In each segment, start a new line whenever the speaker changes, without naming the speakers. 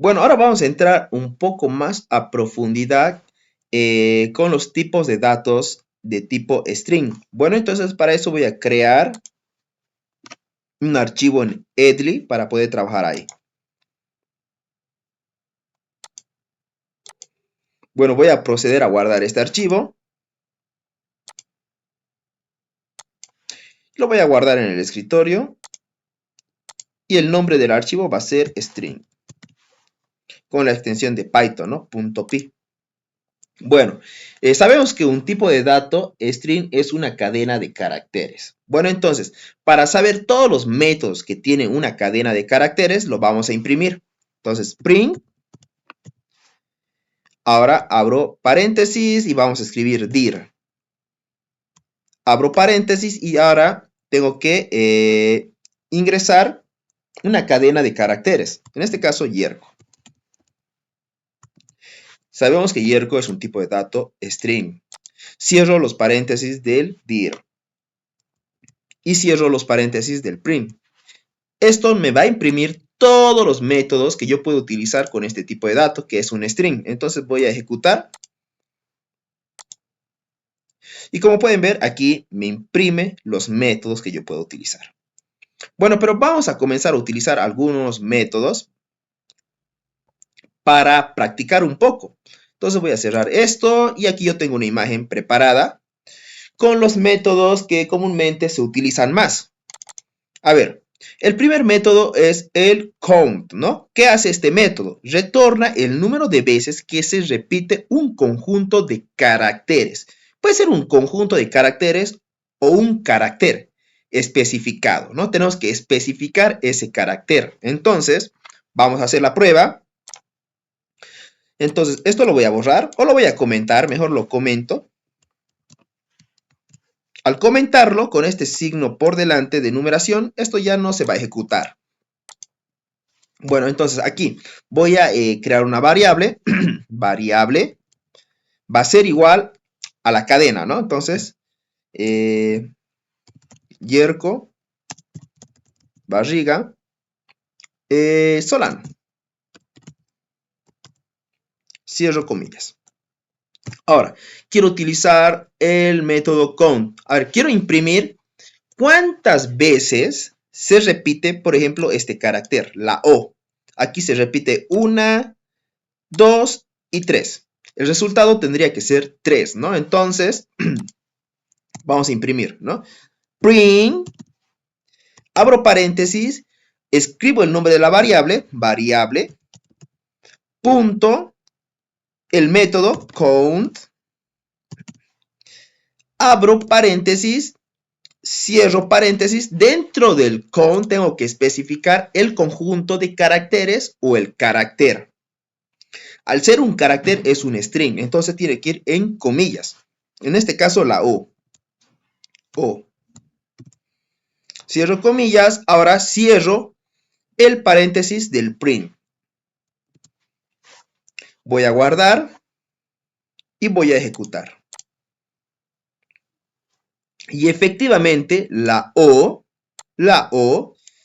Bueno, ahora vamos a entrar un poco más a profundidad con los tipos de datos de tipo string. Bueno, entonces para eso voy a crear un archivo en Edly para poder trabajar ahí. Bueno, voy a proceder a guardar este archivo. Lo voy a guardar en el escritorio. Y el nombre del archivo va a ser string. Con la extensión de Python, ¿no? .py. Bueno, sabemos que un tipo de dato string es una cadena de caracteres. Bueno, entonces, para saber todos los métodos que tienen una cadena de caracteres, lo vamos a imprimir. Entonces, print. Ahora abro paréntesis y vamos a escribir dir. Abro paréntesis y ahora tengo que ingresar una cadena de caracteres. En este caso, yerko. Sabemos que yerko es un tipo de dato string. Cierro los paréntesis del dir. Y cierro los paréntesis del print. Esto me va a imprimir todos los métodos que yo puedo utilizar con este tipo de dato, que es un string. Entonces voy a ejecutar. Y como pueden ver, aquí me imprime los métodos que yo puedo utilizar. Bueno, pero vamos a comenzar a utilizar algunos métodos para practicar un poco. Entonces voy a cerrar esto y aquí yo tengo una imagen preparada con los métodos que comúnmente se utilizan más. A ver, el primer método es el count, ¿no? ¿Qué hace este método? Retorna el número de veces que se repite un conjunto de caracteres. Puede ser un conjunto de caracteres o un carácter especificado, ¿no? Tenemos que especificar ese carácter. Entonces, vamos a hacer la prueba. Entonces, esto lo voy a borrar o lo voy a comentar, mejor lo comento. Al comentarlo con este signo por delante de numeración, esto ya no se va a ejecutar. Bueno, entonces aquí voy a crear una variable. Variable va a ser igual a la cadena, ¿no? Entonces, yerko barriga Solano. Cierro comillas. Ahora, quiero utilizar el método count. A ver, quiero imprimir cuántas veces se repite, por ejemplo, este carácter, la O. Aquí se repite 1, 2 y 3. El resultado tendría que ser 3, ¿no? Entonces, vamos a imprimir, ¿no? Print, abro paréntesis, escribo el nombre de la variable, variable, punto, el método count, abro paréntesis, cierro paréntesis, dentro del count tengo que especificar el conjunto de caracteres o el carácter. Al ser un carácter es un string, entonces tiene que ir en comillas. En este caso la O. O. Cierro comillas, ahora cierro el paréntesis del print. Voy a guardar y voy a ejecutar. Y efectivamente la O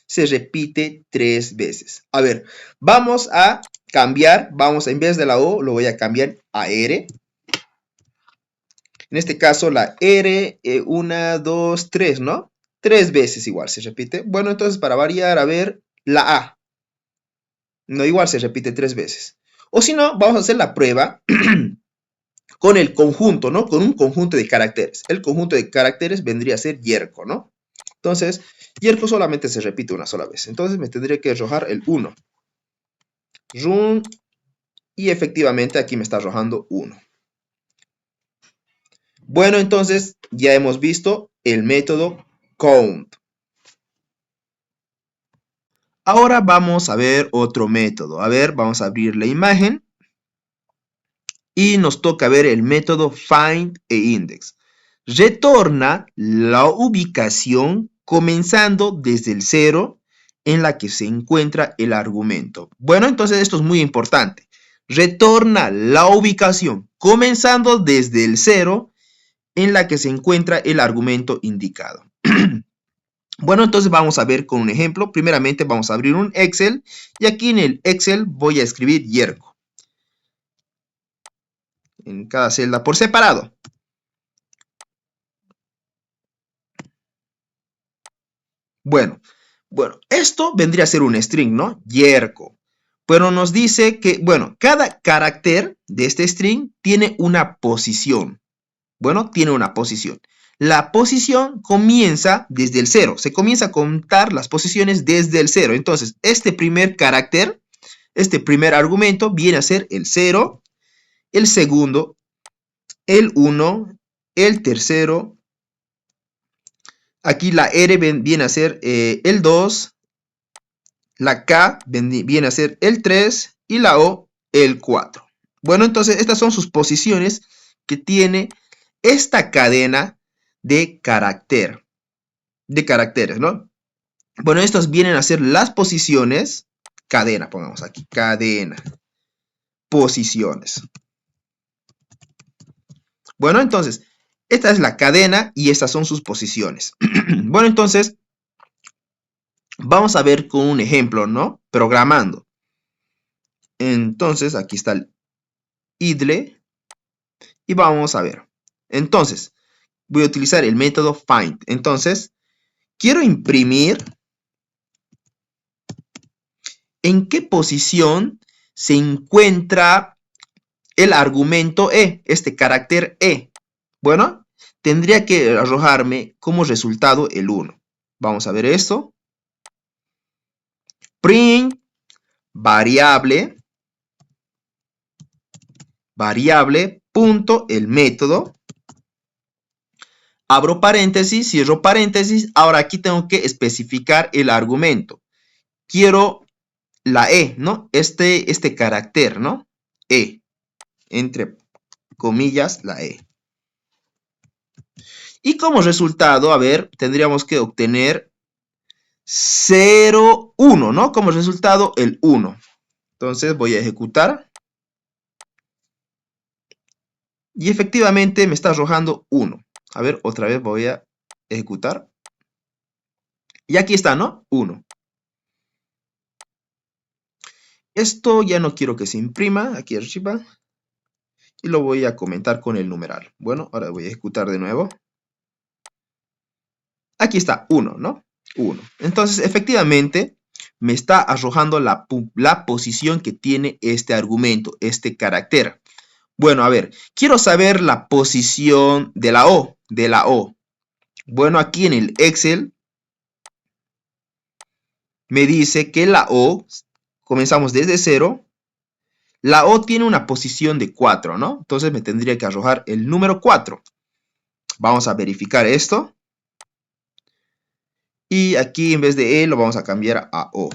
se repite 3 veces. A ver, vamos a cambiar, en vez de la O, lo voy a cambiar a R. En este caso la R, 1, 2, 3, ¿no? 3 veces igual se repite. Bueno, entonces para variar, a ver, la A. No, igual se repite 3 veces. O si no, vamos a hacer la prueba con el conjunto, ¿no? Con un conjunto de caracteres. El conjunto de caracteres vendría a ser yerko, ¿no? Entonces, yerko solamente se repite una sola vez. Entonces me tendré que arrojar el 1. Run. Y efectivamente aquí me está arrojando 1. Bueno, entonces ya hemos visto el método count. Ahora vamos a ver otro método. A ver, vamos a abrir la imagen. Y nos toca ver el método find e index. Retorna la ubicación comenzando desde el 0 en la que se encuentra el argumento. Bueno, entonces esto es muy importante. Retorna la ubicación comenzando desde el 0 en la que se encuentra el argumento indicado. Bueno, entonces vamos a ver con un ejemplo. Primeramente vamos a abrir un Excel y aquí en el Excel voy a escribir Yerko en cada celda por separado. Bueno, esto vendría a ser un string, ¿no? Yerko. Pero nos dice que, bueno, cada carácter de este string tiene una posición. Bueno, tiene una posición. La posición comienza desde el 0. Se comienza a contar las posiciones desde el 0. Entonces, este primer carácter, este primer argumento viene a ser el 0, el segundo, el 1, el tercero. Aquí la R viene a ser el 2, la K viene a ser el 3 y la O el 4. Bueno, entonces estas son sus posiciones que tiene esta cadena de caracteres, ¿no? Bueno, estos vienen a ser las posiciones, cadena, pongamos aquí, cadena, posiciones. Bueno, entonces, esta es la cadena y estas son sus posiciones. Bueno, entonces, vamos a ver con un ejemplo, ¿no? Programando. Entonces, aquí está el idle y vamos a ver. Entonces, voy a utilizar el método find. Entonces, quiero imprimir en qué posición se encuentra el argumento E, este carácter E. Bueno, tendría que arrojarme como resultado el 1. Vamos a ver esto. Print variable, punto el método. Abro paréntesis, cierro paréntesis. Ahora aquí tengo que especificar el argumento. Quiero la E, ¿no? Este carácter, ¿no? E. Entre comillas, la E. Y como resultado, a ver, tendríamos que obtener 0, 1, ¿no? Como resultado, el 1. Entonces voy a ejecutar. Y efectivamente me está arrojando 1. A ver, otra vez voy a ejecutar. Y aquí está, ¿no? 1. Esto ya no quiero que se imprima aquí arriba. Y lo voy a comentar con el numeral. Bueno, ahora voy a ejecutar de nuevo. Aquí está, 1, ¿no? 1. Entonces, efectivamente, me está arrojando la posición que tiene este argumento, este carácter. Bueno, a ver, quiero saber la posición de la O. Bueno, aquí en el Excel me dice que la O, comenzamos desde 0, la O tiene una posición de 4, ¿no? Entonces me tendría que arrojar el número 4. Vamos a verificar esto. Y aquí en vez de E lo vamos a cambiar a O.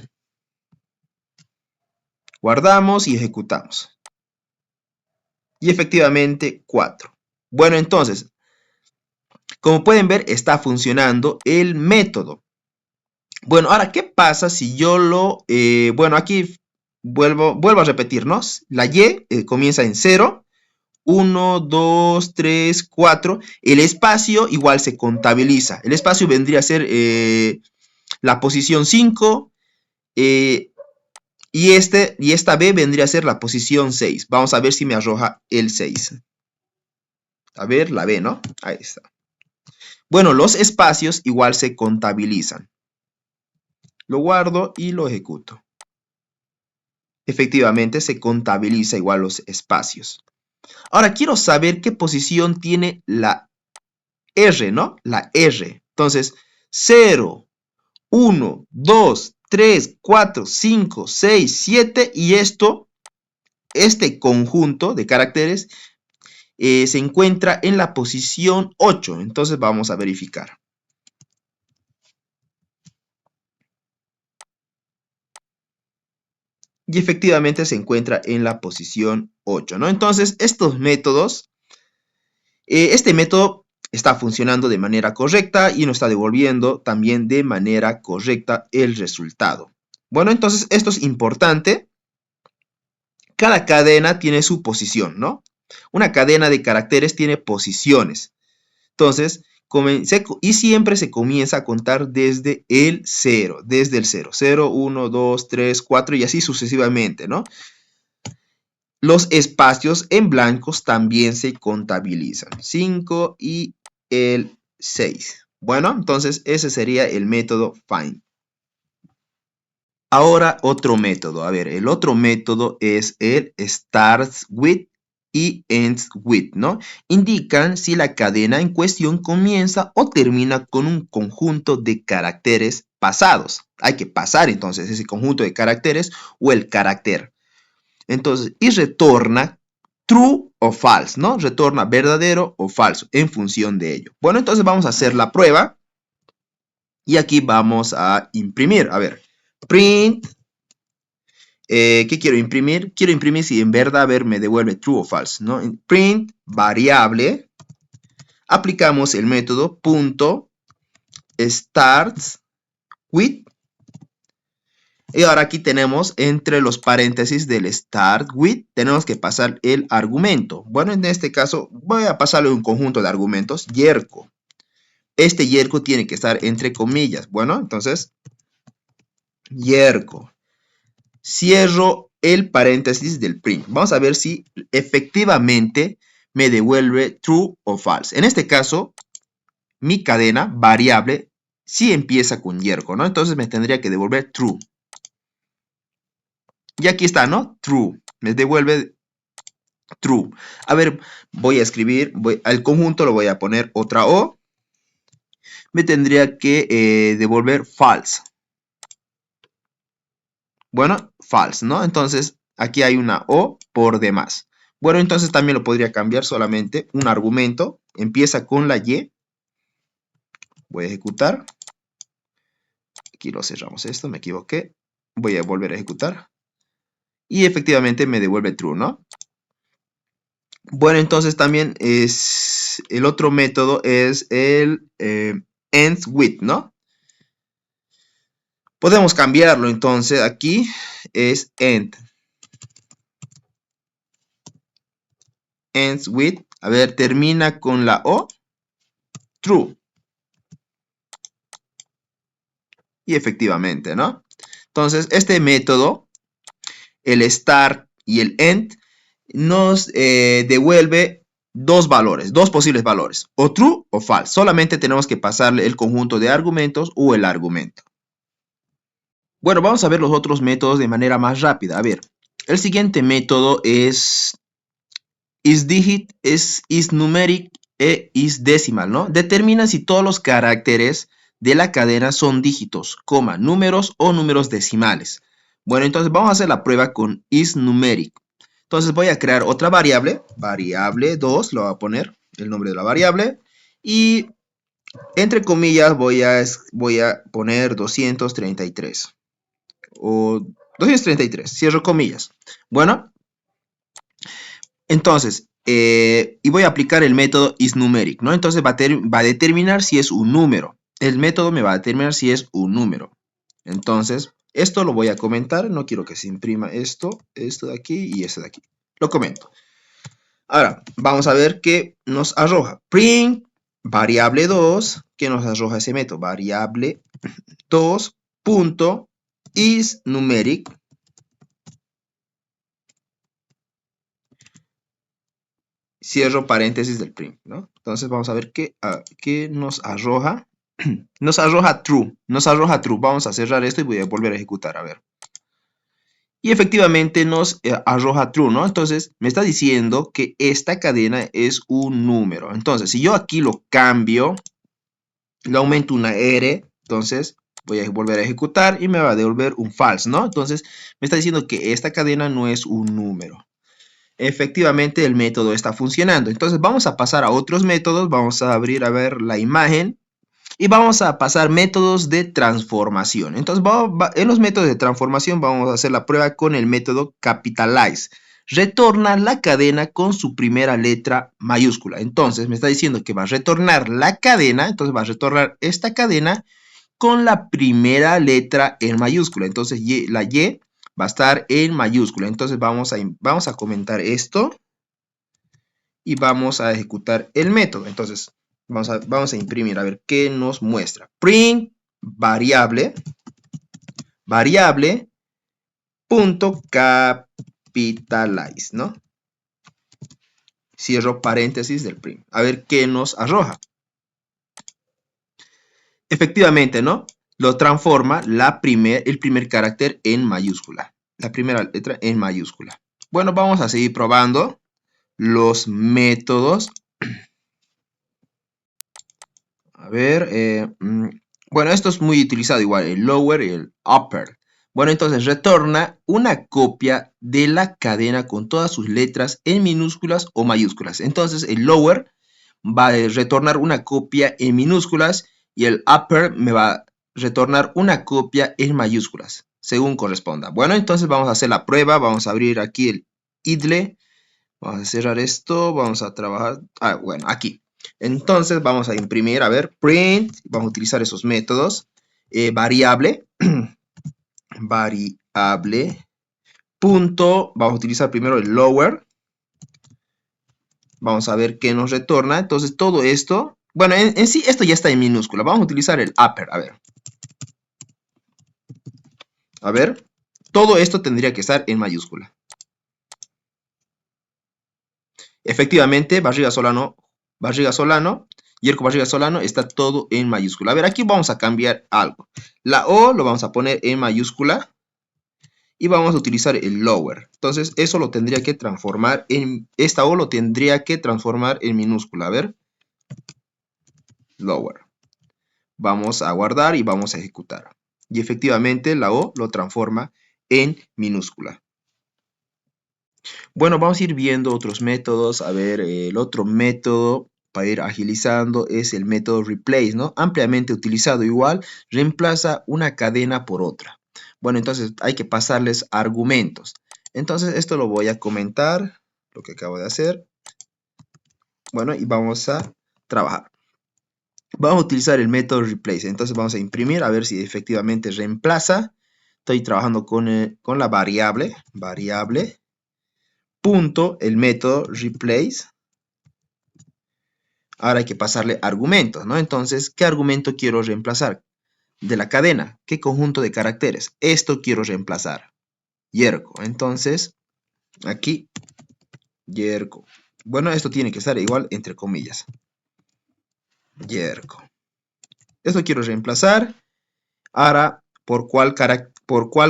Guardamos y ejecutamos. Y efectivamente 4. Bueno, entonces, como pueden ver, está funcionando el método. Bueno, ahora, ¿qué pasa si yo lo... bueno, aquí vuelvo a repetirnos. La Y comienza en 0. 1, 2, 3, 4. El espacio igual se contabiliza. El espacio vendría a ser la posición 5. Y esta B vendría a ser la posición 6. Vamos a ver si me arroja el 6. A ver, la B, ¿no? Ahí está. Bueno, los espacios igual se contabilizan. Lo guardo y lo ejecuto. Efectivamente, se contabiliza igual los espacios. Ahora, quiero saber qué posición tiene la R, ¿no? La R. Entonces, 0, 1, 2, 3, 4, 5, 6, 7 y este conjunto de caracteres se encuentra en la posición 8. Entonces vamos a verificar. Y efectivamente se encuentra en la posición 8, ¿no? Entonces estos métodos, este método está funcionando de manera correcta y nos está devolviendo también de manera correcta el resultado. Bueno, entonces esto es importante. Cada cadena tiene su posición, ¿no? Una cadena de caracteres tiene posiciones. Entonces, y siempre se comienza a contar desde el 0, desde el 0. 0, 1, 2, 3, 4 y así sucesivamente, ¿no? Los espacios en blancos también se contabilizan. 5 y el 6. Bueno, entonces ese sería el método find. Ahora otro método. A ver, el otro método es el starts with y ends with, ¿no? Indican si la cadena en cuestión comienza o termina con un conjunto de caracteres pasados. Hay que pasar entonces ese conjunto de caracteres o el carácter. Entonces, y retorna true o false, ¿no? Retorna verdadero o falso en función de ello. Bueno, entonces vamos a hacer la prueba. Y aquí vamos a imprimir. A ver, print. ¿Qué quiero imprimir? Quiero imprimir si en verdad, a ver, me devuelve true o false, ¿no? En print variable. Aplicamos el método punto starts with. Y ahora aquí tenemos entre los paréntesis del start with, tenemos que pasar el argumento. Bueno, en este caso voy a pasarle un conjunto de argumentos, yerko. Este yerko tiene que estar entre comillas. Bueno, entonces, yerko. Cierro el paréntesis del print. Vamos a ver si efectivamente me devuelve true o false. En este caso, mi cadena variable sí empieza con yerko, ¿no? Entonces me tendría que devolver true. Y aquí está, ¿no? True. Me devuelve true. A ver, voy a escribir, al conjunto lo voy a poner otra O. Me tendría que devolver false. Bueno, false, ¿no? Entonces, aquí hay una O por demás. Bueno, entonces también lo podría cambiar solamente un argumento. Empieza con la Y. Voy a ejecutar. Aquí lo cerramos esto, me equivoqué. Voy a volver a ejecutar. Y efectivamente me devuelve true, ¿no? Bueno, entonces también es el otro método es el ends with, ¿no? Podemos cambiarlo entonces. Aquí es end. Ends with. A ver, termina con la O. True. Y efectivamente, ¿no? Entonces, este método, el start y el end, nos devuelve dos valores, dos posibles valores, o true o false. Solamente tenemos que pasarle el conjunto de argumentos o el argumento. Bueno, vamos a ver los otros métodos de manera más rápida. A ver, el siguiente método es isDigit, es isNumeric e isDecimal, ¿no? Determina si todos los caracteres de la cadena son dígitos, coma, números o números decimales. Bueno, entonces vamos a hacer la prueba con isNumeric. Entonces voy a crear otra variable, variable 2, lo voy a poner el nombre de la variable. Y entre comillas voy a poner 233. O 233, cierro comillas. Bueno, entonces, y voy a aplicar el método isNumeric, ¿no? Entonces va a determinar si es un número. El método me va a determinar si es un número. Entonces, esto lo voy a comentar. No quiero que se imprima esto de aquí y esto de aquí. Lo comento. Ahora, vamos a ver qué nos arroja. Print variable 2. ¿Qué nos arroja ese método? Variable 2 punto isNumeric. Cierro paréntesis del print, ¿no? Entonces vamos a ver qué nos arroja. Nos arroja true. Nos arroja true. Vamos a cerrar esto y voy a volver a ejecutar. A ver. Y efectivamente nos arroja true, ¿no? Entonces me está diciendo que esta cadena es un número. Entonces, si yo aquí lo cambio, le aumento una R, entonces voy a volver a ejecutar y me va a devolver un false, ¿no? Entonces me está diciendo que esta cadena no es un número. Efectivamente el método está funcionando. Entonces vamos a pasar a otros métodos. Vamos a abrir a ver la imagen. Y vamos a pasar métodos de transformación. Entonces, en los métodos de transformación vamos a hacer la prueba con el método capitalize. Retorna la cadena con su primera letra mayúscula. Entonces, me está diciendo que va a retornar la cadena. Entonces, va a retornar esta cadena con la primera letra en mayúscula. Entonces, la Y va a estar en mayúscula. Entonces, vamos a comentar esto. Y vamos a ejecutar el método. Entonces, Vamos a imprimir, a ver qué nos muestra. Print variable, punto capitalize, ¿no? Cierro paréntesis del print. A ver qué nos arroja. Efectivamente, ¿no? Lo transforma el primer carácter en mayúscula. La primera letra en mayúscula. Bueno, vamos a seguir probando los métodos. A ver, bueno, esto es muy utilizado igual, el lower y el upper. Bueno, entonces retorna una copia de la cadena con todas sus letras en minúsculas o mayúsculas. Entonces el lower va a retornar una copia en minúsculas y el upper me va a retornar una copia en mayúsculas, según corresponda. Bueno, entonces vamos a hacer la prueba. Vamos a abrir aquí el idle. Vamos a cerrar esto. Vamos a trabajar. Bueno, aquí. Entonces vamos a imprimir, a ver, print. Vamos a utilizar esos métodos. Variable. Variable. Punto. Vamos a utilizar primero el lower. Vamos a ver qué nos retorna. Entonces todo esto, bueno, en sí esto ya está en minúscula. Vamos a utilizar el upper, a ver. A ver, todo esto tendría que estar en mayúscula. Efectivamente, Barriga Solano, Yerko Barriga Solano está todo en mayúscula. A ver, aquí vamos a cambiar algo. La O lo vamos a poner en mayúscula. Y vamos a utilizar el lower. Entonces, eso lo tendría que transformar en... Esta O lo tendría que transformar en minúscula. A ver. Lower. Vamos a guardar y vamos a ejecutar. Y efectivamente, la O lo transforma en minúscula. Bueno, vamos a ir viendo otros métodos. A ver, el otro método para ir agilizando es el método replace, ¿no? Ampliamente utilizado igual, reemplaza una cadena por otra. Bueno, entonces hay que pasarles argumentos. Entonces esto lo voy a comentar, lo que acabo de hacer. Bueno, y vamos a trabajar. Vamos a utilizar el método replace. Entonces vamos a imprimir a ver si efectivamente reemplaza. Estoy trabajando con la variable. Punto, el método replace. Ahora hay que pasarle argumentos, ¿no? Entonces, ¿qué argumento quiero reemplazar? De la cadena. ¿Qué conjunto de caracteres? Esto quiero reemplazar. Yerko. Entonces, aquí, Yerko. Bueno, esto tiene que estar igual entre comillas. Yerko. Esto quiero reemplazar. Ahora, ¿por cuál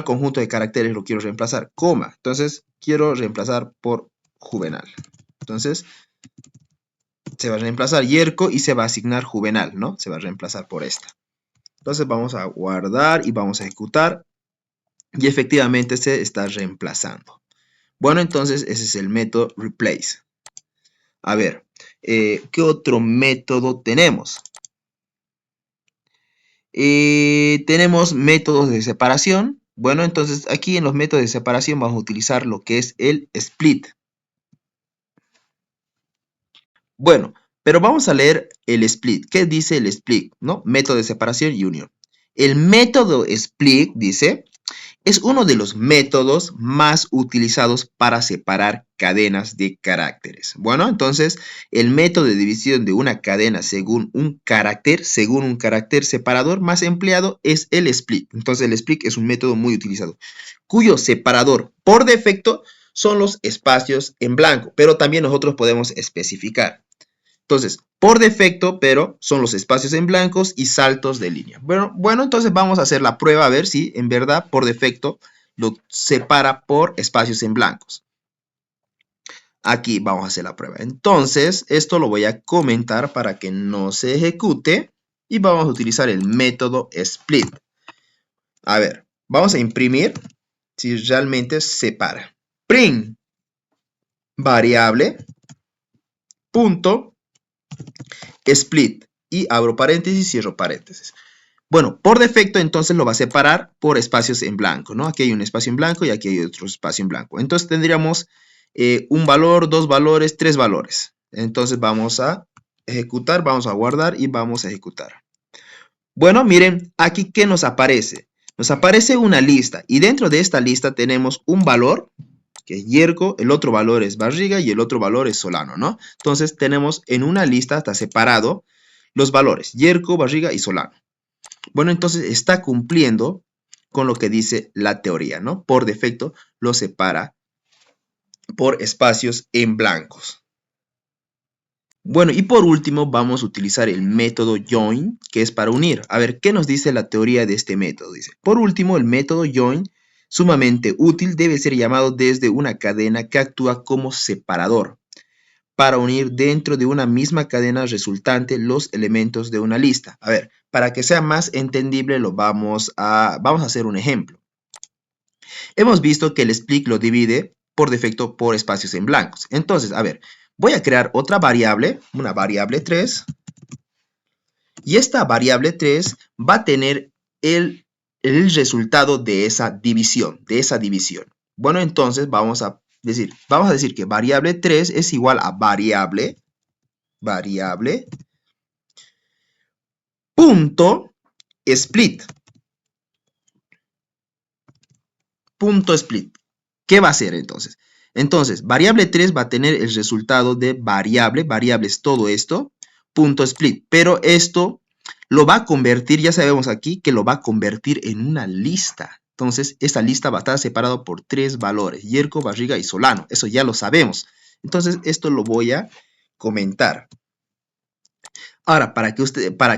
conjunto de caracteres lo quiero reemplazar? Coma. Entonces, quiero reemplazar por Juvenal. Entonces, se va a reemplazar Yerko y se va a asignar Juvenal, ¿no? Se va a reemplazar por esta. Entonces vamos a guardar y vamos a ejecutar. Y efectivamente se está reemplazando. Bueno, entonces ese es el método replace. A ver, ¿qué otro método tenemos? Tenemos métodos de separación. Bueno, entonces aquí en los métodos de separación vamos a utilizar lo que es el split. Bueno, pero vamos a leer el split. ¿Qué dice el split? ¿No? Método de separación y unión. El método split, dice, es uno de los métodos más utilizados para separar cadenas de caracteres. Bueno, entonces, el método de división de una cadena según un carácter separador más empleado es el split. Entonces, el split es un método muy utilizado, cuyo separador por defecto son los espacios en blanco, pero también nosotros podemos especificar. Entonces, por defecto, pero son los espacios en blancos y saltos de línea. Bueno, entonces vamos a hacer la prueba a ver si en verdad por defecto lo separa por espacios en blancos. Aquí vamos a hacer la prueba. Entonces, esto lo voy a comentar para que no se ejecute y vamos a utilizar el método split. A ver, vamos a imprimir si realmente separa. Print variable punto split y abro paréntesis, cierro paréntesis. Bueno, por defecto entonces lo va a separar por espacios en blanco, ¿no? Aquí hay un espacio en blanco y aquí hay otro espacio en blanco. Entonces tendríamos un valor, dos valores, tres valores. Entonces vamos a ejecutar, vamos a guardar y vamos a ejecutar. Bueno, miren, aquí ¿qué nos aparece? Nos aparece una lista y dentro de esta lista tenemos un valor, que es Yerko, el otro valor es Barriga y el otro valor es Solano, ¿no? Entonces tenemos en una lista, está separado, los valores, Yerko, Barriga y Solano. Bueno, entonces está cumpliendo con lo que dice la teoría, ¿no? Por defecto lo separa por espacios en blancos. Bueno, y por último vamos a utilizar el método join, que es para unir. A ver, ¿qué nos dice la teoría de este método? Dice, por último, el método join, sumamente útil, debe ser llamado desde una cadena que actúa como separador, para unir dentro de una misma cadena resultante los elementos de una lista. A ver, para que sea más entendible, vamos a hacer un ejemplo. Hemos visto que el split lo divide por defecto por espacios en blancos. Entonces, a ver, voy a crear otra variable, una variable 3. Y esta variable 3 va a tener el resultado de esa división, Bueno, entonces vamos a decir que variable 3 es igual a variable punto split. ¿Qué va a hacer entonces? Entonces, variable 3 va a tener el resultado de variable es todo esto, punto split. Pero esto lo va a convertir, ya sabemos aquí que lo va a convertir en una lista. Entonces, esta lista va a estar separada por 3 valores, Yerko, Barriga y Solano. Eso ya lo sabemos. Entonces, esto lo voy a comentar. Ahora, para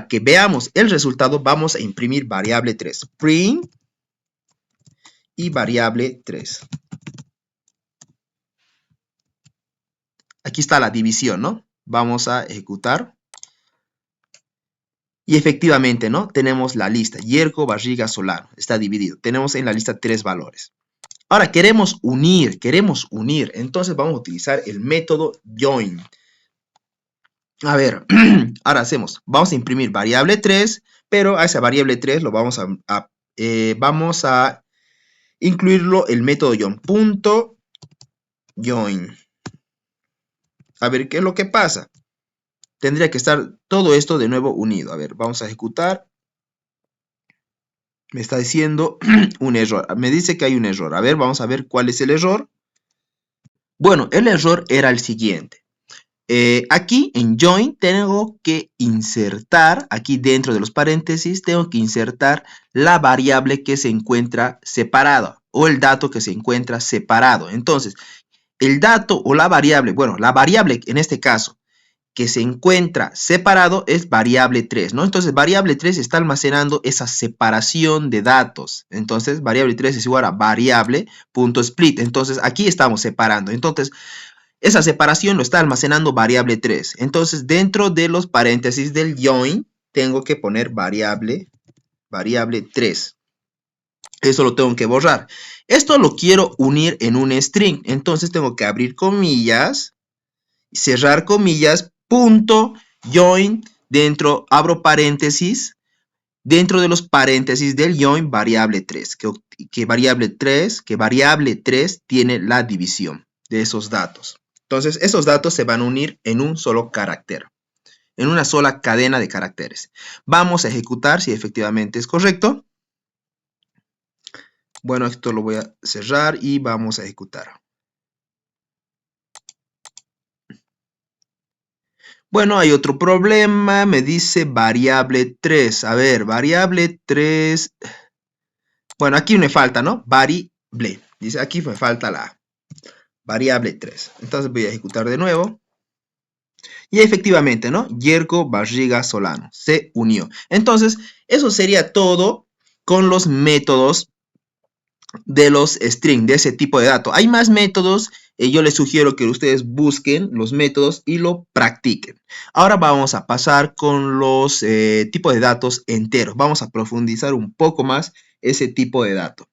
que veamos el resultado, vamos a imprimir variable 3. Print y variable 3. Aquí está la división, ¿no? Vamos a ejecutar. Y efectivamente, ¿no? Tenemos la lista. Yerko, Barriga, Solano. Está dividido. Tenemos en la lista 3 valores. Ahora queremos unir. Entonces vamos a utilizar el método join. A ver, ahora vamos a imprimir variable 3, pero a esa variable 3 lo vamos a incluirlo el método join. Punto join. A ver, ¿qué es lo que pasa? Tendría que estar todo esto de nuevo unido. A ver, vamos a ejecutar. Me está diciendo un error. Me dice que hay un error. A ver, vamos a ver cuál es el error. Bueno, el error era el siguiente. Aquí en join tengo que insertar, aquí dentro de los paréntesis, tengo que insertar la variable que se encuentra separada o el dato que se encuentra separado. Entonces, el dato o la variable, bueno, la variable en este caso que se encuentra separado es variable 3, ¿no? Entonces, variable 3 está almacenando esa separación de datos. Entonces, variable 3 es igual a variable.split. Entonces, aquí estamos separando. Entonces, esa separación lo está almacenando variable 3. Entonces, dentro de los paréntesis del join, tengo que poner variable 3. Eso lo tengo que borrar. Esto lo quiero unir en un string. Entonces, tengo que abrir comillas, cerrar comillas, punto join, abro paréntesis, dentro de los paréntesis del join, variable 3, que variable 3 tiene la división de esos datos. Entonces, esos datos se van a unir en un solo carácter, en una sola cadena de caracteres. Vamos a ejecutar si efectivamente es correcto. Bueno, esto lo voy a cerrar y vamos a ejecutar. Bueno, hay otro problema, me dice variable 3. A ver, variable 3. Bueno, aquí me falta, ¿no? Variable. Dice, aquí me falta la variable 3. Entonces voy a ejecutar de nuevo. Y efectivamente, ¿no? Yerko, Barriga, Solano. Se unió. Entonces, eso sería todo con los métodos de los string, de ese tipo de datos. Hay más métodos. Yo les sugiero que ustedes busquen los métodos y lo practiquen. Ahora vamos a pasar con los tipos de datos enteros. Vamos a profundizar un poco más ese tipo de datos.